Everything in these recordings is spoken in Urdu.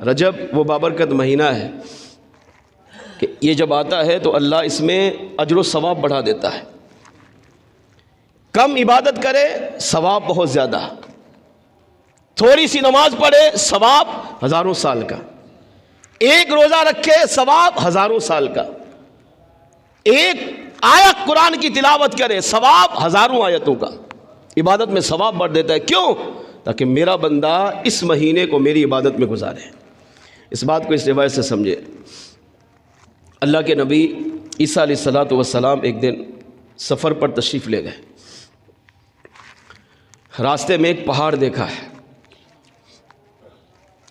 رجب وہ بابرکت مہینہ ہے کہ یہ جب آتا ہے تو اللہ اس میں اجر و ثواب بڑھا دیتا ہے۔ کم عبادت کرے ثواب بہت زیادہ، تھوڑی سی نماز پڑھے ثواب ہزاروں سال کا، ایک روزہ رکھے ثواب ہزاروں سال کا، ایک آیت قرآن کی تلاوت کرے ثواب ہزاروں آیتوں کا۔ عبادت میں ثواب بڑھ دیتا ہے، کیوں؟ تاکہ میرا بندہ اس مہینے کو میری عبادت میں گزارے۔ اس بات کو اس روایت سے سمجھے۔ اللہ کے نبی عیسیٰ علیہ السلام ایک دن سفر پر تشریف لے گئے۔ راستے میں ایک پہاڑ دیکھا ہے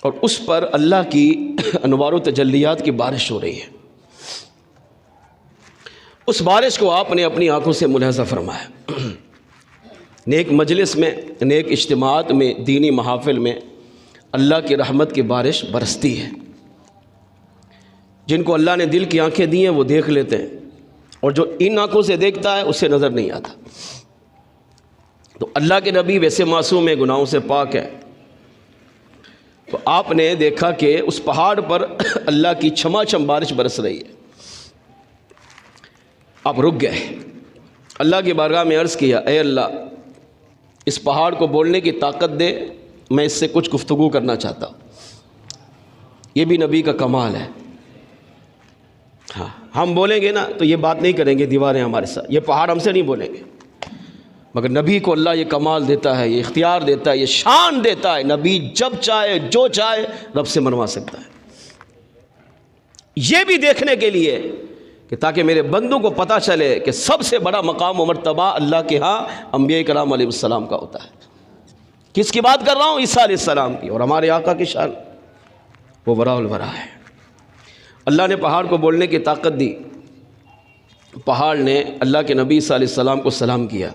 اور اس پر اللہ کی انوار و تجلیات کی بارش ہو رہی ہے۔ اس بارش کو آپ نے اپنی آنکھوں سے ملاحظہ فرمایا۔ نیک مجلس میں، نیک اجتماعات میں، دینی محافل میں اللہ کی رحمت کی بارش برستی ہے۔ جن کو اللہ نے دل کی آنکھیں دی ہیں وہ دیکھ لیتے ہیں، اور جو ان آنکھوں سے دیکھتا ہے اسے نظر نہیں آتا۔ تو اللہ کے نبی ویسے معصوم ہے، گناہوں سے پاک ہے، تو آپ نے دیکھا کہ اس پہاڑ پر اللہ کی چھما چھم بارش برس رہی ہے۔ آپ رک گئے، اللہ کی بارگاہ میں عرض کیا، اے اللہ اس پہاڑ کو بولنے کی طاقت دے، میں اس سے کچھ گفتگو کرنا چاہتا ہوں۔ یہ بھی نبی کا کمال ہے۔ ہاں، ہم بولیں گے نا تو یہ بات نہیں کریں گے دیواریں ہمارے ساتھ، یہ پہاڑ ہم سے نہیں بولیں گے، مگر نبی کو اللہ یہ کمال دیتا ہے، یہ اختیار دیتا ہے، یہ شان دیتا ہے، نبی جب چاہے جو چاہے رب سے منوا سکتا ہے۔ یہ بھی دیکھنے کے لیے کہ تاکہ میرے بندوں کو پتہ چلے کہ سب سے بڑا مقام و مرتبہ اللہ کے ہاں انبیاء کرام علیہ السلام کا ہوتا ہے۔ کس کی بات کر رہا ہوں؟ عیسیٰ علیہ السلام کی، اور ہمارے آقا کی شان وہ وراء الورا ہے۔ اللہ نے پہاڑ کو بولنے کی طاقت دی۔ پہاڑ نے اللہ کے نبی صلی اللہ علیہ وسلم کو سلام کیا،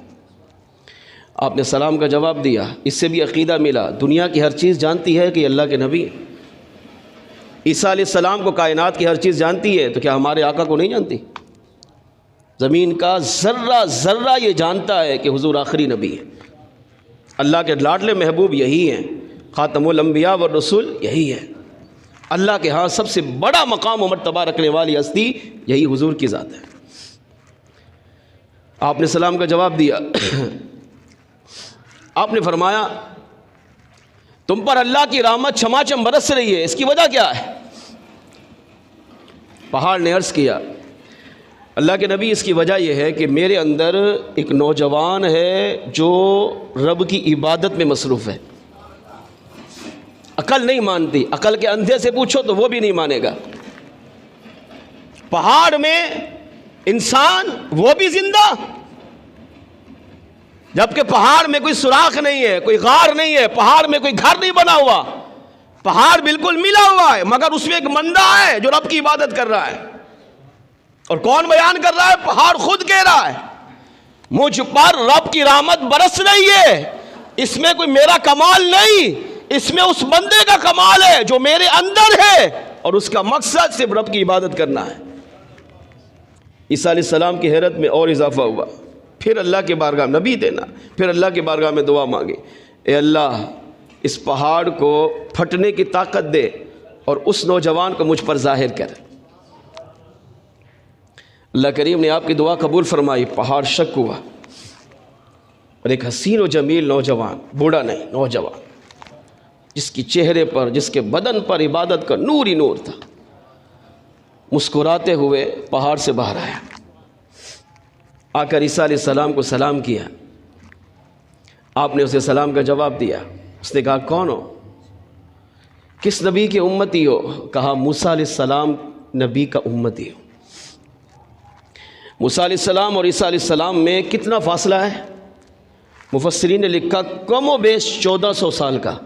آپ نے سلام کا جواب دیا۔ اس سے بھی عقیدہ ملا، دنیا کی ہر چیز جانتی ہے کہ اللہ کے نبی ہے۔ عیسیٰ علیہ السلام کو کائنات کی ہر چیز جانتی ہے، تو کیا ہمارے آقا کو نہیں جانتی؟ زمین کا ذرہ ذرہ یہ جانتا ہے کہ حضور آخری نبی ہے، اللہ کے لاڈلے محبوب یہی ہیں، خاتم الانبیاء والرسول یہی ہے، اللہ کے ہاں سب سے بڑا مقام و مرتبہ رکھنے والی ہستی یہی حضور کی ذات ہے۔ آپ نے سلام کا جواب دیا۔ آپ نے فرمایا تم پر اللہ کی رحمت چھماچم برس رہی ہے، اس کی وجہ کیا ہے؟ پہاڑ نے عرض کیا، اللہ کے نبی اس کی وجہ یہ ہے کہ میرے اندر ایک نوجوان ہے جو رب کی عبادت میں مصروف ہے، عقل نہیں مانتی، عقل کے اندھے سے پوچھو تو وہ بھی نہیں مانے گا۔ پہاڑ میں انسان وہ بھی زندہ، جبکہ پہاڑ میں کوئی سوراخ نہیں ہے، کوئی غار نہیں ہے، پہاڑ میں کوئی گھر نہیں بنا ہوا، پہاڑ بالکل ملا ہوا ہے، مگر اس میں ایک بندہ ہے جو رب کی عبادت کر رہا ہے۔ اور کون بیان کر رہا ہے؟ پہاڑ خود کہہ رہا ہے مجھ پر رب کی رحمت برس رہی ہے، اس میں کوئی میرا کمال نہیں، اس میں اس بندے کا کمال ہے جو میرے اندر ہے، اور اس کا مقصد صرف رب کی عبادت کرنا ہے۔ عیسیٰ علیہ السلام کی حیرت میں اور اضافہ ہوا۔ پھر اللہ کے بارگاہ نبی دینا، پھر اللہ کے بارگاہ میں دعا مانگی، اے اللہ اس پہاڑ کو پھٹنے کی طاقت دے اور اس نوجوان کو مجھ پر ظاہر کر۔ اللہ کریم نے آپ کی دعا قبول فرمائی، پہاڑ شک ہوا، اور ایک حسین و جمیل نوجوان، بوڑھا نہیں، نوجوان، جس کی چہرے پر، جس کے بدن پر عبادت کا نور ہی نور تھا، مسکراتے ہوئے پہاڑ سے باہر آیا، آ کر عیسیٰ علیہ السلام کو سلام کیا۔ آپ نے اسے سلام کا جواب دیا۔ اس نے کہا کون ہو؟ کس نبی کے امتی ہو؟ کہا موسیٰ علیہ السلام نبی کا امتی ہو۔ موسیٰ علیہ السلام اور عیسیٰ علیہ السلام میں کتنا فاصلہ ہے؟ مفسرین نے لکھا کم و بیش 1400 سال کا۔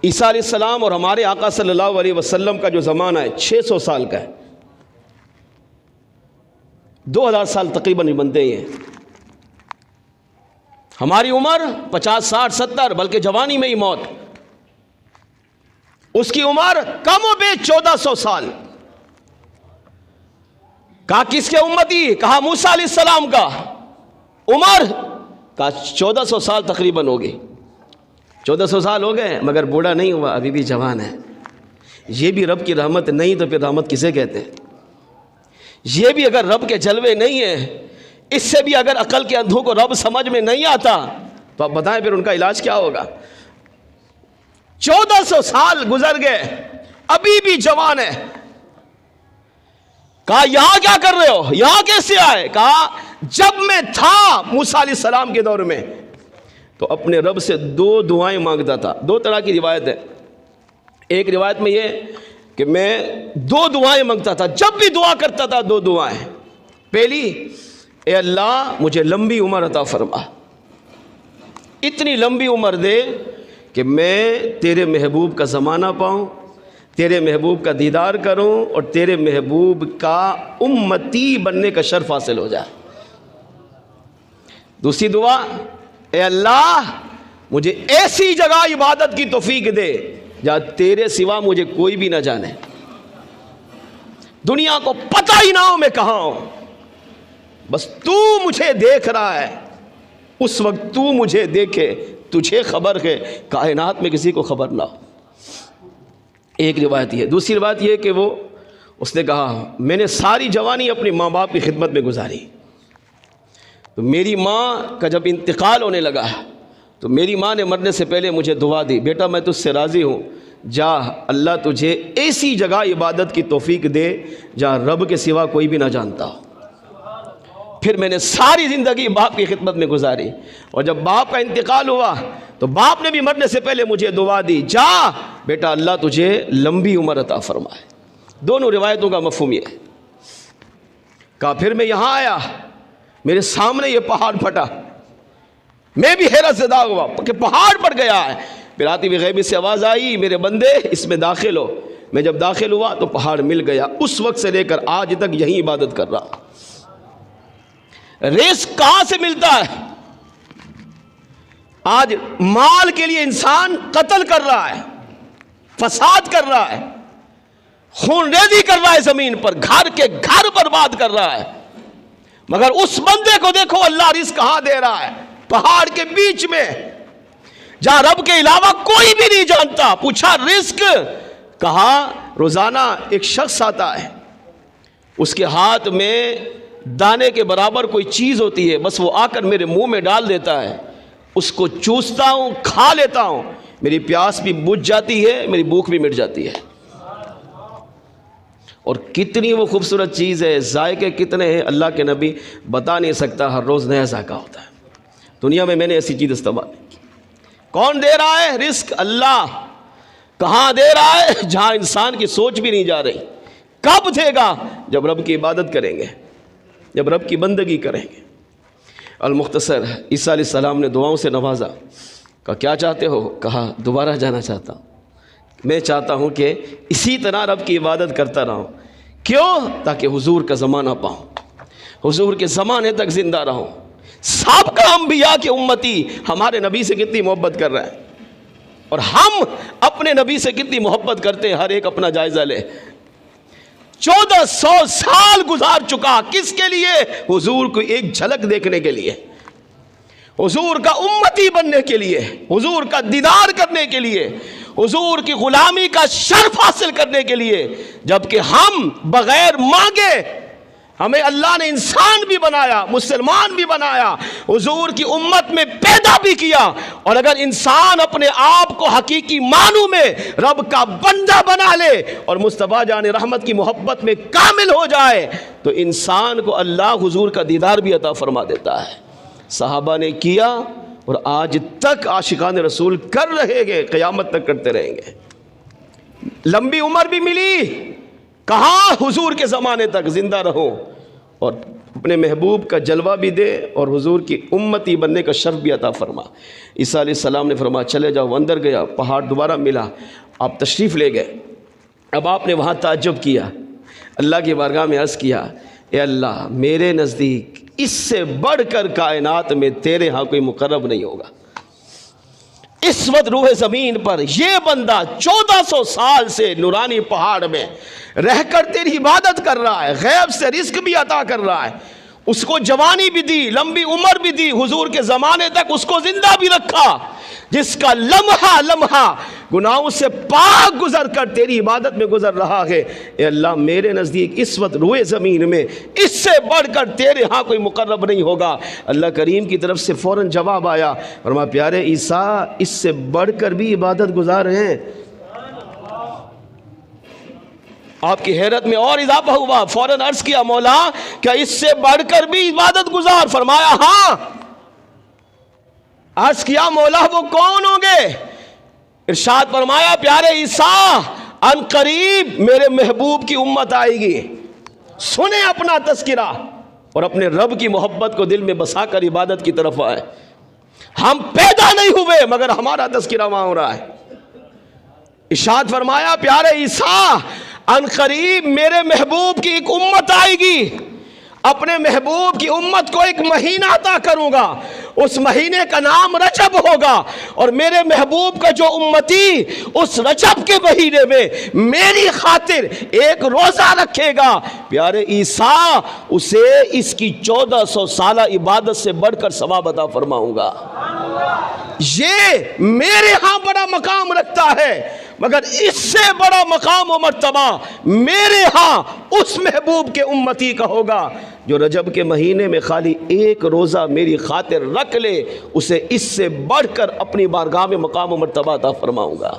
عیسیٰ علیہ السلام اور ہمارے آقا صلی اللہ علیہ وسلم کا جو زمانہ ہے 600 سال کا ہے، 2000 سال تقریباً بنتے ہیں۔ ہماری عمر 50 60 70، بلکہ جوانی میں ہی موت، اس کی عمر کم و بیش 1400 سال۔ کہا کس کے امتی؟ کہا موسیٰ علیہ السلام کا۔ عمر؟ کہا 1400 سال تقریباً ہوگی۔ 1400 سال ہو گئے مگر بوڑھا نہیں ہوا، ابھی بھی جوان ہے۔ یہ بھی رب کی رحمت نہیں تو پھر رحمت کسے کہتے ہیں؟ یہ بھی اگر رب کے جلوے نہیں ہیں، اس سے بھی اگر عقل کے اندھوں کو رب سمجھ میں نہیں آتا تو آپ بتائیں پھر ان کا علاج کیا ہوگا؟ 1400 سال گزر گئے، ابھی بھی جوان ہے۔ کہا یہاں کیا کر رہے ہو، یہاں کیسے آئے؟ کہا جب میں تھا موسیٰ علیہ السلام کے دور میں تو اپنے رب سے 2 دعائیں مانگتا تھا۔ 2 طرح کی روایت ہے۔ ایک روایت میں یہ کہ میں 2 دعائیں مانگتا تھا، جب بھی دعا کرتا تھا 2 دعائیں۔ پہلی، اے اللہ مجھے لمبی عمر عطا فرما، اتنی لمبی عمر دے کہ میں تیرے محبوب کا زمانہ پاؤں، تیرے محبوب کا دیدار کروں اور تیرے محبوب کا امتی بننے کا شرف حاصل ہو جائے۔ دوسری دعا، اے اللہ مجھے ایسی جگہ عبادت کی توفیق دے جہاں تیرے سوا مجھے کوئی بھی نہ جانے، دنیا کو پتہ ہی نہ ہو میں کہاں ہوں، بس تو مجھے دیکھ رہا ہے، اس وقت تو مجھے دیکھے، تجھے خبر ہے، کائنات میں کسی کو خبر نہ ہو۔ ایک روایت یہ۔ دوسری روایت یہ کہ اس نے کہا میں نے ساری جوانی اپنے ماں باپ کی خدمت میں گزاری، تو میری ماں کا جب انتقال ہونے لگا تو میری ماں نے مرنے سے پہلے مجھے دعا دی، بیٹا میں تجھ سے راضی ہوں، جا اللہ تجھے ایسی جگہ عبادت کی توفیق دے جہاں رب کے سوا کوئی بھی نہ جانتا ہو۔ پھر میں نے ساری زندگی باپ کی خدمت میں گزاری، اور جب باپ کا انتقال ہوا تو باپ نے بھی مرنے سے پہلے مجھے دعا دی، جا بیٹا اللہ تجھے لمبی عمر عطا فرمائے۔ دونوں روایتوں کا مفہوم یہ ہے۔ کہا پھر میں یہاں آیا، میرے سامنے یہ پہاڑ پھٹا، میں بھی حیرت زدہ ہوا کہ پہاڑ پڑ گیا ہے۔ پھر آتی ہوئی غیبی سے آواز آئی، میرے بندے اس میں داخل ہو۔ میں جب داخل ہوا تو پہاڑ مل گیا، اس وقت سے لے کر آج تک یہی عبادت کر رہا۔ رزق کہاں سے ملتا ہے؟ آج مال کے لیے انسان قتل کر رہا ہے، فساد کر رہا ہے، خون ریزی کر رہا ہے زمین پر، گھر کے گھر برباد کر رہا ہے، مگر اس بندے کو دیکھو اللہ رزق کہاں دے رہا ہے؟ پہاڑ کے بیچ میں، جہاں رب کے علاوہ کوئی بھی نہیں جانتا۔ پوچھا رزق؟ کہا روزانہ ایک شخص آتا ہے، اس کے ہاتھ میں دانے کے برابر کوئی چیز ہوتی ہے، بس وہ آ کر میرے منہ میں ڈال دیتا ہے، اس کو چوستا ہوں، کھا لیتا ہوں، میری پیاس بھی بجھ جاتی ہے، میری بھوک بھی مٹ جاتی ہے۔ اور کتنی وہ خوبصورت چیز ہے، ذائقے کتنے ہیں اللہ کے نبی بتا نہیں سکتا، ہر روز نیا ذائقہ ہوتا ہے۔ دنیا میں نے ایسی چیز استعمال نہیں کی۔ کون دے رہا ہے رزق؟ اللہ۔ کہاں دے رہا ہے؟ جہاں انسان کی سوچ بھی نہیں جا رہی۔ کب دے گا؟ جب رب کی عبادت کریں گے، جب رب کی بندگی کریں گے۔ المختصر، عیسیٰ علیہ السلام نے دعاؤں سے نوازا۔ کہا کیا چاہتے ہو؟ کہا دوبارہ جانا چاہتا ہوں، میں چاہتا ہوں کہ اسی طرح رب کی عبادت کرتا رہوں۔ کیوں؟ تاکہ حضور کا زمانہ پاؤں، حضور کے زمانے تک زندہ رہوں۔ سابقہ انبیاء کے امتی ہمارے نبی سے کتنی محبت کر رہے ہیں، اور ہم اپنے نبی سے کتنی محبت کرتے ہیں، ہر ایک اپنا جائزہ لے۔ 1400 سال گزار چکا، کس کے لیے؟ حضور کو ایک جھلک دیکھنے کے لیے، حضور کا امتی بننے کے لیے، حضور کا دیدار کرنے کے لیے، حضور کی غلامی کا شرف حاصل کرنے کے لیے۔ جبکہ ہم بغیر مانگے، ہمیں اللہ نے انسان بھی بنایا، مسلمان بھی بنایا، حضور کی امت میں پیدا بھی کیا، اور اگر انسان اپنے آپ کو حقیقی معنوں میں رب کا بندہ بنا لے اور مصطفیٰ جان رحمت کی محبت میں کامل ہو جائے تو انسان کو اللہ حضور کا دیدار بھی عطا فرما دیتا ہے۔ صحابہ نے کیا اور آج تک عاشقان رسول کر رہے گے، قیامت تک کرتے رہیں گے۔ لمبی عمر بھی ملی، کہاں؟ حضور کے زمانے تک زندہ رہو اور اپنے محبوب کا جلوہ بھی دے اور حضور کی امتی بننے کا شرف بھی عطا فرما۔ عیسیٰ علیہ السلام نے فرمایا چلے جاؤ، اندر گیا، پہاڑ دوبارہ ملا، آپ تشریف لے گئے۔ اب آپ نے وہاں تعجب کیا، اللہ کی بارگاہ میں عرض کیا، اے اللہ میرے نزدیک اس سے بڑھ کر کائنات میں تیرے ہاں کوئی مقرب نہیں ہوگا۔ اس وقت روح زمین پر یہ بندہ 1400 سال سے نورانی پہاڑ میں رہ کر تیری عبادت کر رہا ہے، غیب سے رزق بھی عطا کر رہا ہے، اس کو جوانی بھی دی، لمبی عمر بھی دی، حضور کے زمانے تک اس کو زندہ بھی رکھا، جس کا لمحہ لمحہ گناہوں سے پاک گزر کر تیری عبادت میں گزر رہا ہے۔ اے اللہ میرے نزدیک اس وقت روئے زمین میں اس سے بڑھ کر تیرے ہاں کوئی مقرب نہیں ہوگا۔ اللہ کریم کی طرف سے فوراً جواب آیا، فرمایا پیارے عیسیٰ اس سے بڑھ کر بھی عبادت گزار ہیں۔ آپ کی حیرت میں اور اضافہ ہوا، فوراً عرض کیا مولا کیا اس سے بڑھ کر بھی عبادت گزار؟ فرمایا ہاں۔ عرض کیا مولا وہ کون ہوں گے؟ ارشاد فرمایا پیارے عیسیٰ ان قریب میرے محبوب کی امت آئے گی۔ سنیں اپنا تذکرہ اور اپنے رب کی محبت کو دل میں بسا کر عبادت کی طرف آئے۔ ہم پیدا نہیں ہوئے مگر ہمارا تذکرہ وہاں ہو رہا ہے۔ ارشاد فرمایا پیارے عیسیٰ ان قریب میرے محبوب کی ایک امت آئے گی، اپنے محبوب کی امت کو ایک مہینہ عطا کروں گا، اس مہینے کا نام رجب ہوگا، اور میرے محبوب کا جو امتی اس رجب کے مہینے میں میری خاطر ایک روزہ رکھے گا، پیارے عیسیٰ اسے اس کی 1400 سالہ عبادت سے بڑھ کر ثواب عطا فرماؤں گا۔ یہ میرے ہاں بڑا مقام رکھتا ہے، مگر اس سے بڑا مقام و مرتبہ میرے ہاں اس محبوب کے امتی کا ہوگا جو رجب کے مہینے میں خالی ایک روزہ میری خاطر رکھ لے، اسے اس سے بڑھ کر اپنی بارگاہ میں مقام و مرتبہ عطا فرماؤں گا۔